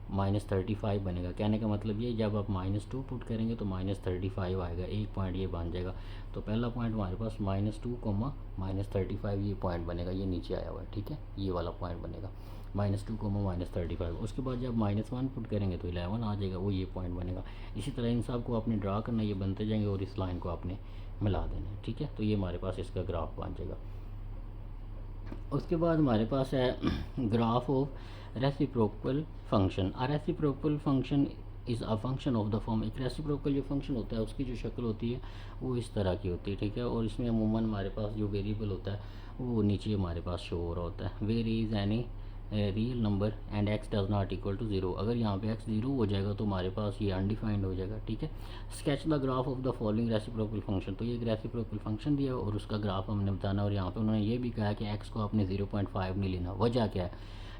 -35 बनेगा। कहने का मतलब ये, जब आप -2 पुट करेंगे तो -35 आएगा, एक पॉइंट ये बन जाएगा। तो पहला पॉइंट हमारे पास -2, -35 ये पॉइंट बनेगा, ये नीचे आया हुआ है, ठीक है, ये वाला पॉइंट बनेगा -2, -35। उसके बाद जब -1 पुट करेंगे तो 11 आ जाएगा, वो ये पॉइंट बनेगा। इसी तरह इन सब को आपने ड्रा करना, ये बनते जाएंगे और इस लाइन को आपने मिला देना है, ठीक है। तो ये हमारे पास इसका ग्राफ बन जाएगा। उसके बाद हमारे पास है graph of reciprocal function. A reciprocal function is a function of the form. एक रेसिप्रोकल जो फंक्शन होता है उसकी जो शक्ल होती है वो इस तरह की होती है, ठीक है। और इसमें अमूमन हमारे पास जो वेरिएबल होता है वो नीचे हमारे पास शो हो रहा होता है, where is any real number and x does not equal to 0। अगर यहाँ पे x 0 हो जाएगा तो हमारे पास ये अनडिफाइंड हो जाएगा, ठीक है। Sketch the graph of the following reciprocal function. तो ये एक रेसिप्रोकल फंक्शन दिया और उसका ग्राफ हमने बताना। और यहाँ पे उन्होंने ये भी कहा कि x को आपने 0.5 नहीं लेना। वजह क्या है,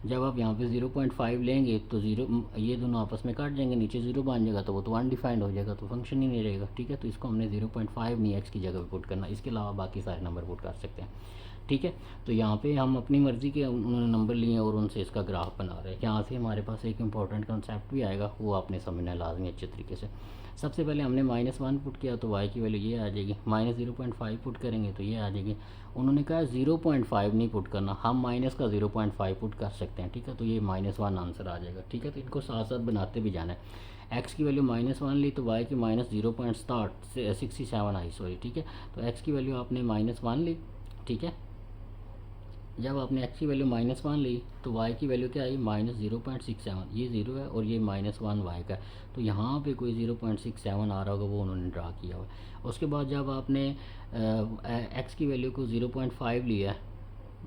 जब आप यहाँ पे 0.5 लेंगे तो 0, ये दोनों आपस में काट जाएंगे, नीचे 0 बन जाएगा, तो वो तो अनडिफाइंड हो जाएगा, तो फंक्शन ही नहीं रहेगा, ठीक है। तो इसको हमने 0.5 नहीं x की जगह पे पुट करना, इसके अलावा बाकी सारे नंबर पुट कर सकते हैं, ठीक है। तो यहाँ पे हम अपनी मर्ज़ी के उन्होंने नंबर लिए और उनसे इसका ग्राफ बना रहे हैं। यहाँ से हमारे पास एक इंपॉर्टेंट कंसेप्ट भी आएगा, वो आपने समझना लाजमी अच्छे तरीके से। सबसे पहले हमने -1 पुट किया तो y की वैल्यू ये आ जाएगी, -0.5 पुट करेंगे तो ये आ जाएगी। उन्होंने कहा 0.5 नहीं पुट करना, हम माइनस का 0.5 पुट कर सकते हैं, ठीक है। तो ये -1 आंसर आ जाएगा, ठीक है। तो इनको साथ साथ बनाते भी जाना है। x की वैल्यू -1 ली तो y की -0.67 आई, सॉरी, ठीक है। तो x की वैल्यू आपने -1 ली, ठीक है। जब आपने x की वैल्यू -1 ली तो y की वैल्यू क्या आई, -0.67। ये 0 है और ये -1 y का है, तो यहाँ पे कोई 0.67 आ रहा होगा, वो उन्होंने ड्रा किया हुआ है। उसके बाद जब आपने x की वैल्यू को 0.5 लिया है,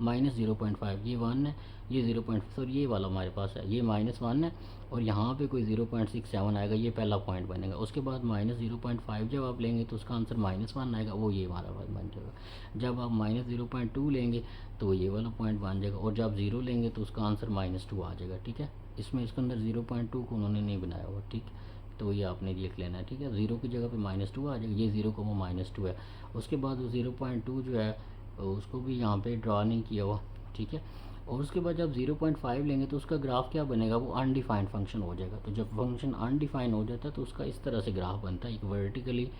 -0.5, ये 1 है, ये 0. सॉरी ये वाला हमारे पास है, ये -1 है और यहाँ पे कोई 0.67 आएगा, ये पहला पॉइंट बनेगा। उसके बाद -0.5 जब आप लेंगे तो उसका आंसर -1 आएगा, वो ये हमारा बन जाएगा। जब आप -0.2 लेंगे तो ये वाला पॉइंट बन जाएगा, और जब 0 लेंगे तो उसका आंसर -2 आ जाएगा, ठीक है। इसमें इसके अंदर 0.2 को उन्होंने नहीं बनाया हुआ, ठीक, तो ये आपने लिख लेना है, ठीक है। 0 की जगह पे -2 आ जाएगा, ये 0, -2 है। उसके बाद वो 0.2 जो है उसको भी यहाँ पे ड्रा नहीं किया हुआ, ठीक है। और उसके बाद जब 0.5 लेंगे तो उसका ग्राफ क्या बनेगा, वो अनडिफाइंड फंक्शन हो जाएगा। तो जब फंक्शन अनडिफाइंड हो जाता है तो उसका इस तरह से ग्राफ बनता है, एक वर्टिकली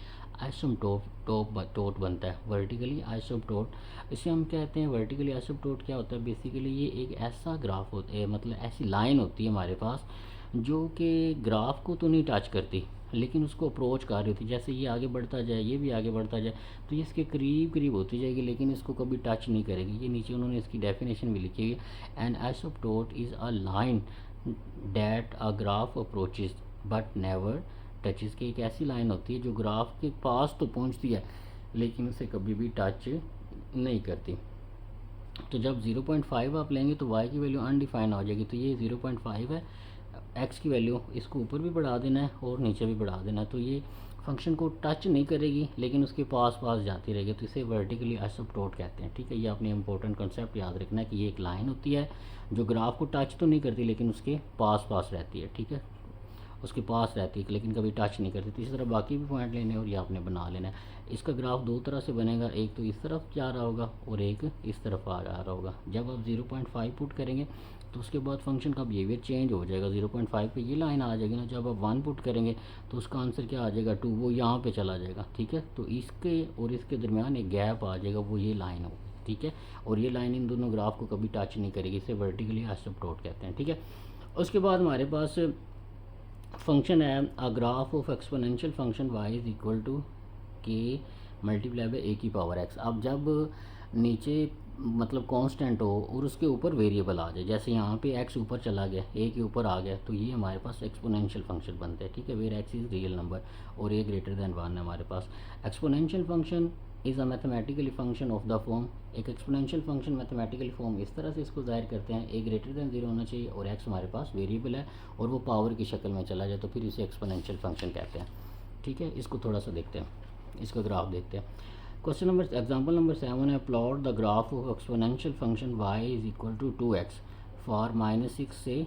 आइसोमटोट बनता है, वर्टिकली आइसोमटोट। इसे हम कहते हैं वर्टिकली आइसोमटोट। क्या होता है बेसिकली, ये एक ऐसा ग्राफ होता है, मतलब ऐसी लाइन होती है हमारे पास जो कि ग्राफ को तो नहीं टच करती लेकिन उसको अप्रोच कर रही होती है। जैसे ये आगे बढ़ता जाए, ये भी आगे बढ़ता जाए, तो ये इसके करीब करीब होती जाएगी लेकिन इसको कभी टच नहीं करेगी। ये नीचे उन्होंने इसकी डेफिनेशन भी लिखी है, an asymptote is a line that a graph approaches but never touches. की एक ऐसी लाइन होती है जो ग्राफ के पास तो पहुंचती है लेकिन उसे कभी भी टच नहीं करती। तो जब 0.5 आप लेंगे तो y की वैल्यू अनडिफाइंड हो जाएगी। तो ये 0.5 है, x की वैल्यू इसको ऊपर भी बढ़ा देना है और नीचे भी बढ़ा देना है। तो ये फंक्शन को टच नहीं करेगी लेकिन उसके पास पास जाती रहेगी, तो इसे वर्टिकली आइसोप्टोट कहते हैं। ठीक है, ये आपने इंपॉर्टेंट कंसेप्ट याद रखना है कि ये एक लाइन होती है जो ग्राफ को टच तो नहीं करती लेकिन उसके पास पास रहती है। ठीक है, उसके पास रहती है लेकिन कभी टच नहीं करती। तो इसी तरह बाकी भी पॉइंट लेने और ये आपने बना लेना है। इसका ग्राफ दो तरह से बनेगा, एक तो इस तरफ जा रहा होगा और एक इस तरफ आ रहा होगा। जब आप 0.5 पुट करेंगे तो उसके बाद फंक्शन का बिहेवियर चेंज हो जाएगा। 0.5 पे ये लाइन आ जाएगी ना, जब आप 1 पुट करेंगे तो उसका आंसर क्या आ जाएगा 2, वो यहाँ पे चला जाएगा। ठीक है, तो इसके और इसके दरमियान एक गैप आ जाएगा, वो ये लाइन होगी। ठीक है, और ये लाइन इन दोनों ग्राफ को कभी टच नहीं करेगी, इसे वर्टिकली आइसोप्टोट कहते हैं। ठीक है, उसके बाद हमारे पास फंक्शन है a graph of exponential function y is equal to k multiply by a की पावर x। अब जब नीचे मतलब कांस्टेंट हो और उसके ऊपर वेरिएबल आ जाए, जैसे यहाँ पे x ऊपर चला गया, a के ऊपर आ गया, तो ये हमारे पास एक्सपोनेंशियल फंक्शन बनते हैं। ठीक है, where x is real number और a ग्रेटर दैन 1 है हमारे पास। Exponential function is a mathematically function of the form. एक एक्सपोनेंशियल फंक्शन मैथमेटिकली फॉर्म इस तरह से इसको जाहिर करते हैं, a ग्रेटर दैन 0 होना चाहिए और x हमारे पास वेरिएबल है और वो पावर की शक्ल में चला जाए, तो फिर इसे एक्सपोनेंशियल फंक्शन कहते हैं। ठीक है, इसको थोड़ा सा देखते हैं, इसका ग्राफ देखते हैं। क्वेश्चन नंबर एग्जाम्पल नंबर 7 है, plot the graph of exponential function y is equal to 2x for -6 से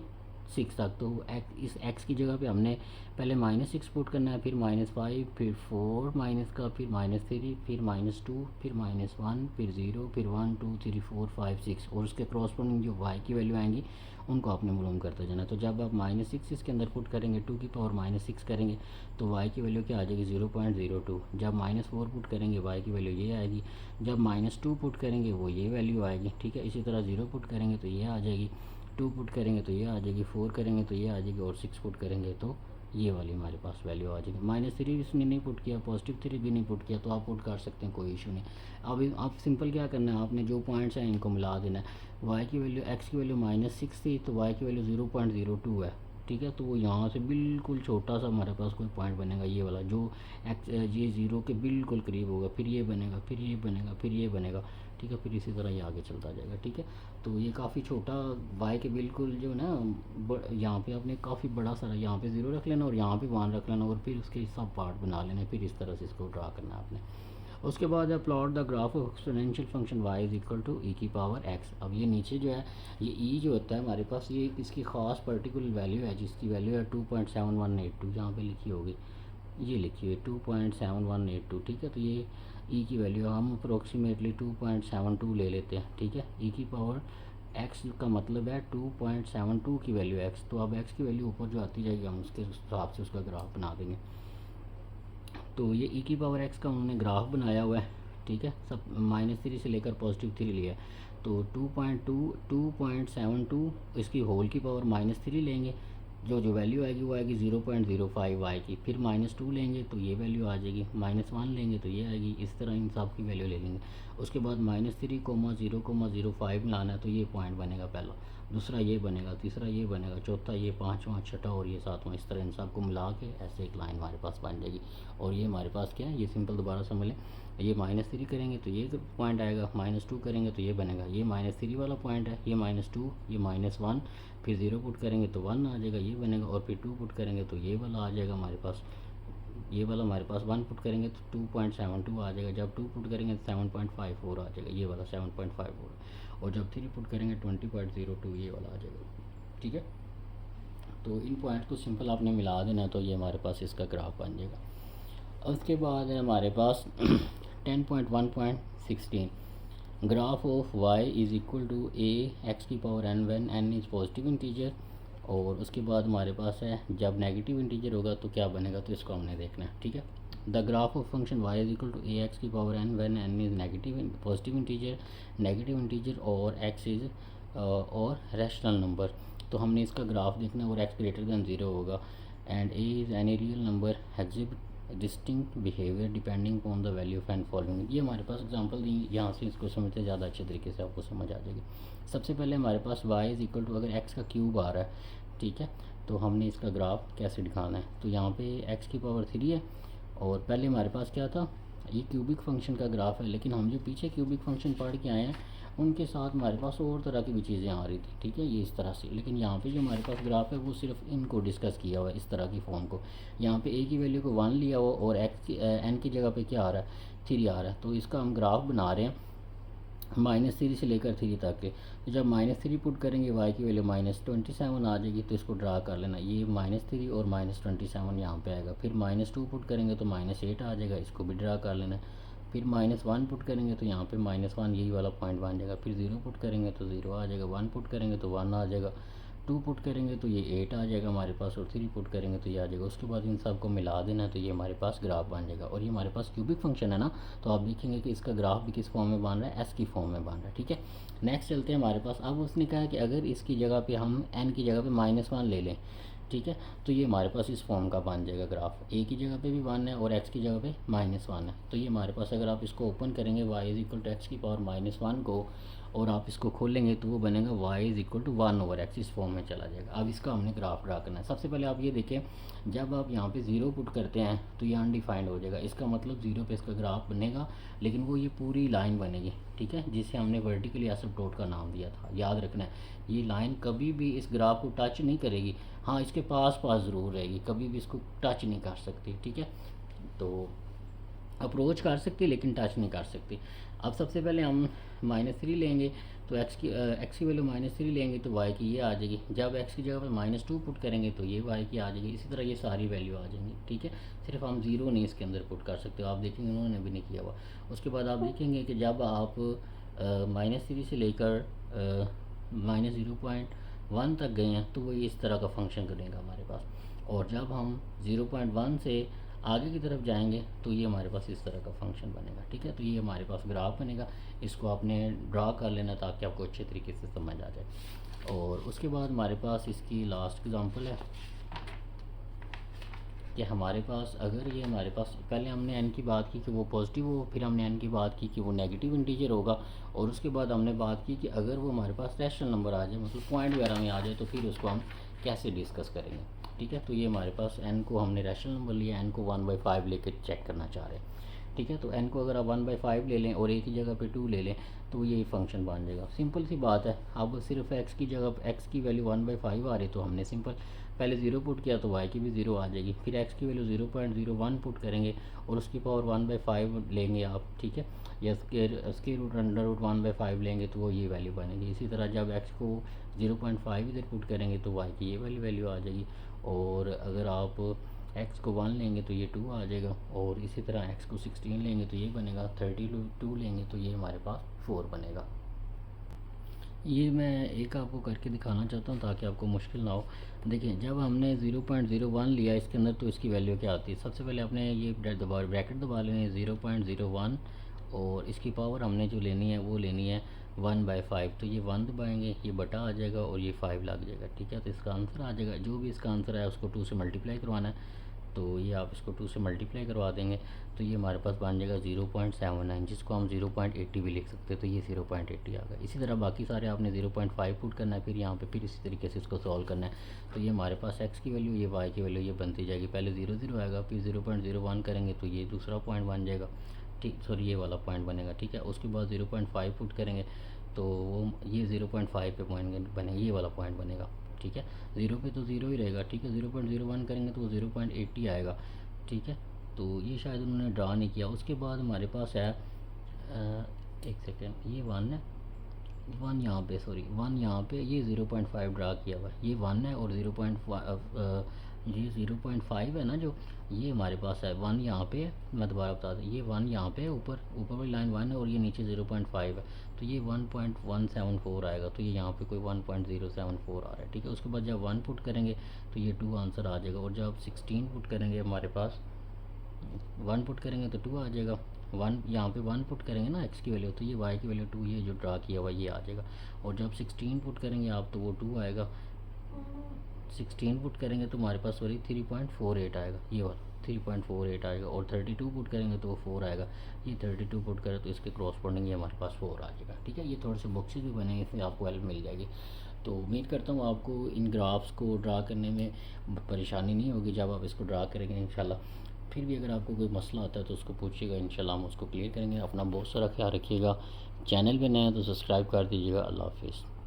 6 तक। तो इस x की जगह पे हमने पहले -6 पुट करना है, फिर -5, फिर 4 माइनस का, फिर -3, फिर -2, फिर -1, फिर 0, फिर 1 2 3 4 5 6 और उसके क्रॉसपोंडिंग जो y की वैल्यू आएंगी उनको आपने मालूम करते जाना। तो जब आप -6 इसके अंदर पुट करेंगे, 2 की पावर -6 करेंगे तो y की वैल्यू क्या आ जाएगी 0.02। जब -4 पुट करेंगे y की वैल्यू ये आएगी। जब -2 पुट करेंगे वो ये वैल्यू आएगी। ठीक है, इसी तरह 0 पुट करेंगे तो ये आ जाएगी, 2 पुट करेंगे तो ये आ जाएगी, 4 करेंगे तो ये आ जाएगी और 6 पुट करेंगे तो ये वाली हमारे पास वैल्यू आ जाएगी। -3 इसने नहीं पुट किया, +3 भी नहीं पुट किया, तो आप पुट कर सकते हैं, कोई इशू नहीं। अब आप सिंपल क्या करना है, आपने जो पॉइंट्स हैं इनको मिला देना है। y की वैल्यू x की वैल्यू -6 थी तो y की वैल्यू 0.02 है। ठीक है, तो वो यहाँ से बिल्कुल छोटा सा हमारे पास कोई पॉइंट बनेगा, ये वाला जो ये 0 के बिल्कुल करीब होगा, फिर ये बनेगा, फिर ये बनेगा, फिर ये बनेगा। ठीक है, फिर इसी तरह ये आगे चलता जाएगा। ठीक है, तो ये काफ़ी छोटा y के बिल्कुल जो ना यहाँ पे आपने काफ़ी बड़ा सारा यहाँ पे 0 रख लेना और यहाँ पे 1 रख लेना और फिर उसके सब पार्ट बना लेना, फिर इस तरह से इसको ड्रा करना है आपने। उसके बाद है plot the graph of exponential function y is equal to e की पावर x। अब ये नीचे जो है ये e जो होता है हमारे पास, ये इसकी ख़ास पर्टिकुलर वैल्यू है जिसकी वैल्यू है 2.7182, जहाँ पे लिखी होगी, ये लिखी हुई है 2.7182। ठीक है, तो ये e की वैल्यू हम अप्रोक्सीमेटली 2.72 ले लेते हैं। ठीक है, e की पावर x का मतलब है 2.72 की वैल्यू x। तो अब x की वैल्यू ऊपर जो आती जाएगी हम उसके हिसाब से उसका ग्राफ बना देंगे। तो ये e की पावर x का उन्होंने ग्राफ बनाया हुआ है। ठीक है, सब -3 से लेकर +3 लिया है। तो 2.72 इसकी होल की पावर -3 लेंगे, जो वैल्यू आएगी वो आएगी 0.05 आएगी, फिर -2 लेंगे तो ये वैल्यू आ जाएगी, -1 लेंगे तो ये आएगी, इस तरह इन सब की वैल्यू ले लेंगे। उसके बाद -3,0,05 लाना है तो ये पॉइंट बनेगा पहला, दूसरा ये बनेगा, तीसरा ये बनेगा, चौथा ये, पाँचवा, छठा और ये सातवां। इस तरह इन सब को मिला के ऐसे एक लाइन हमारे पास बन जाएगी। और ये हमारे पास क्या है, ये सिंपल दोबारा समझ लें, ये -3 करेंगे तो ये पॉइंट आएगा, -2 करेंगे तो ये बनेगा, ये -3 वाला पॉइंट है, ये -2, ये -1, फिर 0 पुट करेंगे तो 1 आ जाएगा, ये बनेगा, और फिर 2 पुट करेंगे तो ये वाला आ जाएगा हमारे पास, ये वाला हमारे पास 1 पुट करेंगे तो 2.72 आ जाएगा, जब 2 पुट करेंगे तो 7.54 आ जाएगा, ये वाला 7.54, और जब 3 पुट करेंगे 20.02 ये वाला आ जाएगा। ठीक है, तो इन पॉइंट को सिंपल आपने मिला देना तो ये हमारे पास इसका ग्राफ बन जाएगा। उसके बाद है हमारे पास 10.1.16 graph of y is equal to a x की power n when n is positive integer. और उसके बाद हमारे पास है जब नेगेटिव इंटीजर होगा तो क्या बनेगा, तो इसको हमने देखना है, ठीक है। The graph of function y is equal to a x की power n when n is positive integer और x इज़ और रैशनल नंबर। तो हमने इसका ग्राफ देखना है और x ग्रेटर दैन 0 होगा and a is any real number exhibit distinct behaviour depending upon the value of n following. ये हमारे पास एग्जांपल दी, यहाँ से इसको समझते ज़्यादा अच्छे तरीके से आपको समझ आ जाएगी। सबसे पहले हमारे पास y इज़ इक्वल टू, अगर x का क्यूब आ रहा है, ठीक है, तो हमने इसका ग्राफ कैसे दिखाना है। तो यहाँ पे x की पावर 3 है और पहले हमारे पास क्या था, ये क्यूबिक फंक्शन का ग्राफ है, लेकिन हम जो पीछे क्यूबिक फंक्शन पढ़ के आए हैं उनके साथ हमारे पास और तरह की भी चीज़ें आ रही थी, ठीक है, ये इस तरह से। लेकिन यहाँ पे जो हमारे पास ग्राफ है वो सिर्फ इनको डिस्कस किया हुआ है, इस तरह की फॉर्म को। यहाँ पे a की वैल्यू को 1 लिया हुआ और n की जगह पे क्या आ रहा है, 3 आ रहा है। तो इसका हम ग्राफ बना रहे हैं -3 से लेकर 3 तक के। तो जब -3 पुट करेंगे y की वैल्यू -27 आ जाएगी, तो इसको ड्रा कर लेना, ये -3 और -27 यहाँ पे आएगा। फिर -2 पुट करेंगे तो -8 आ जाएगा, इसको भी ड्रा कर लेना। फिर -1 पुट करेंगे तो यहाँ पे -1 यही वाला पॉइंट बन जाएगा। फिर 0 पुट करेंगे तो 0 आ जाएगा, 1 पुट करेंगे तो 1 आ जाएगा, 2 पुट करेंगे तो ये 8 आ जाएगा हमारे पास, और 3 पुट करेंगे तो ये आ जाएगा। उसके बाद इन सब को मिला देना तो ये हमारे पास ग्राफ बन जाएगा। और ये हमारे पास क्यूबिक फंक्शन है ना, तो आप देखेंगे कि इसका ग्राफ भी किस फॉर्म में बन रहा है, एस की फॉर्म में बन रहा है, ठीक है। नेक्स्ट चलते हैं हमारे पास। अब उसने कहा कि अगर इसकी जगह पे हम n की जगह पे -1 ले लें, ठीक है, तो ये हमारे पास इस फॉर्म का बन जाएगा ग्राफ। ए की जगह पे भी 1 है और एक्स की जगह पे -1 है। तो ये हमारे पास, अगर आप इसको ओपन करेंगे y is equal to x की पावर -1 को, और आप इसको खोलेंगे तो वो बनेगा y is equal to 1/x, इस फॉर्म में चला जाएगा। अब इसका हमने ग्राफ ड्रा करना है। सबसे पहले आप ये देखें, जब आप यहाँ पे 0 पुट करते हैं तो ये अनडिफाइंड हो जाएगा। इसका मतलब 0 पे इसका ग्राफ बनेगा, लेकिन वो ये पूरी लाइन बनेगी, ठीक है, जिसे हमने वर्टिकली एसिम्पटोट का नाम दिया था। याद रखना है, ये लाइन कभी भी इस ग्राफ को टच नहीं करेगी, हाँ इसके पास पास ज़रूर रहेगी, कभी भी इसको टच नहीं कर सकती, ठीक है। तो अप्रोच कर सकती लेकिन टच नहीं कर सकती। अब सबसे पहले हम -3 लेंगे, तो x की वैल्यू -3 लेंगे तो y की ये आ जाएगी। जब x की जगह पे -2 पुट करेंगे तो ये y की आ जाएगी। इसी तरह ये सारी वैल्यू आ जाएंगी, ठीक है। सिर्फ हम 0 नहीं इसके अंदर पुट कर सकते, आप देखेंगे उन्होंने भी नहीं किया हुआ। उसके बाद आप देखेंगे कि जब आप -3 से लेकर -0.1 तक गए हैं तो वो इस तरह का फंक्शन करेगा हमारे पास। और जब हम 0.1 से आगे की तरफ जाएंगे तो ये हमारे पास इस तरह का फंक्शन बनेगा, ठीक है। तो ये हमारे पास ग्राफ बनेगा, इसको आपने ड्रा कर लेना ताकि आपको अच्छे तरीके से समझ आ जाए। और उसके बाद हमारे पास इसकी लास्ट एग्जांपल है कि हमारे पास, अगर ये हमारे पास, पहले हमने n की बात की कि वो पॉजिटिव हो, फिर हमने n की बात की कि वो नेगेटिव इंटीजर होगा, और उसके बाद हमने बात की कि अगर वो हमारे पास रैशनल नंबर आ जाए, मतलब पॉइंट वगैरह में आ जाए, तो फिर उसको हम कैसे डिस्कस करेंगे, ठीक है। तो ये हमारे पास n को हमने रैशनल नंबर लिया, n को 1/5 लेकर चेक करना चाह रहे हैं, ठीक है। तो n को अगर आप 1/5 ले लें और a की जगह पे 2 ले लें तो ये फंक्शन बन जाएगा। सिंपल सी बात है। अब सिर्फ x की जगह x की वैल्यू 1/5 आ रही, तो हमने सिंपल पहले 0 पुट किया तो y की भी 0 आ जाएगी। फिर x की वैल्यू 0.01 पुट करेंगे और उसकी पावर 1/5 लेंगे आप, ठीक है, या स्क्वायर रूट अंडर रूट 1/5 लेंगे तो वो ये वैल्यू बनेगी। इसी तरह जब x को 0.5 इधर पुट करेंगे तो y की ये वाली वैल्यू आ जाएगी। और अगर आप x को 1 लेंगे तो ये 2 आ जाएगा, और इसी तरह x को 16 लेंगे तो ये बनेगा, 32 लेंगे तो ये हमारे पास 4 बनेगा। ये मैं एक आपको करके दिखाना चाहता हूँ ताकि आपको मुश्किल ना हो। देखिए, जब हमने 0.01 लिया इसके अंदर तो इसकी वैल्यू क्या आती है। सबसे पहले आपने ये ब्रैकेट दबा लेनी है 0.01, और इसकी पावर हमने जो लेनी है वो लेनी है 1/5। तो ये 1 दबाएंगे, ये बटा आ जाएगा और ये 5 लग जाएगा, ठीक है। तो इसका आंसर आ जाएगा, जो भी इसका आंसर है उसको 2 से मल्टीप्लाई करवाना है, तो ये आप इसको 2 से मल्टीप्लाई करवा देंगे तो ये हमारे पास बन जाएगा 0.79, जिसको हम 0.80 भी लिख सकते हैं। तो ये 0.80 आ गया। इसी तरह बाकी सारे आपने 0.5 पुट करना है, फिर यहाँ पे फिर इसी तरीके से इसको सॉल्व करना है। तो ये हमारे पास x की वैल्यू, ये y की वैल्यू, ये बनती जाएगी। पहले 0 आएगा, फिर 0.01 करेंगे तो ये दूसरा पॉइंट बन जाएगा, ठीक, सॉरी ये वाला पॉइंट बनेगा, ठीक है। उसके बाद 0.5 पुट करेंगे तो वो ये 0.5 पे पॉइंट बनेगा, ये वाला पॉइंट बनेगा, ठीक है। 0 पे तो 0 ही रहेगा, ठीक है। 0.01 करेंगे तो वो 0.80 आएगा, ठीक है। तो ये शायद उन्होंने ड्रा नहीं किया। उसके बाद हमारे पास है एक सेकेंड, ये 1 है, 1 यहाँ पे, ये 0.5 ड्रा किया हुआ है, ये 1 है और ये 0.5 है ना, जो ये हमारे पास है 1 यहाँ पे है। मैं दोबारा बता दूँ, ये 1 यहाँ पे है, ऊपर ऊपर वाली लाइन 1 है और ये नीचे 0.5 है, तो ये 1.174 आएगा। तो ये यहाँ पे कोई 1.074 आ रहा है, ठीक है। उसके बाद जब 1 पुट करेंगे तो ये 2 आंसर आ जाएगा, और जब आप 16 पुट करेंगे हमारे पास 1 पुट करेंगे तो 2 आ जाएगा। 1 यहाँ पे 1 पुट करेंगे ना x की वैल्यू, तो ये y की वैल्यू 2, ये जो ड्रा किया हुआ ये आ जाएगा। और जब 16 पुट करेंगे आप तो वो 2 आएगा। 16 पुट करेंगे तो हमारे पास सॉरी 3.48 आएगा, ये वाला 3.48 आएगा। और 32 पुट करेंगे तो वो 4 आएगा। ये 32 पुट करें तो इसके क्रॉसपोंडिंग ये हमारे पास 4 आ जाएगा, ठीक है। ये थोड़े से बॉक्सेस भी बने हैं, इसमें आपको हेल्प मिल जाएगी। तो उम्मीद करता हूँ आपको इन ग्राफ्स को ड्रा करने में परेशानी नहीं होगी जब आप इसको ड्रा करेंगे इंशाल्लाह। फिर भी अगर आपको कोई मसला आता है तो उसको पूछिएगा, इंशाल्लाह हम उसको क्लियर करेंगे। अपना बहुत सारा ख्याल रखिएगा। चैनल पे नए हैं तो सब्सक्राइब कर दीजिएगा। अल्लाह हाफिज़।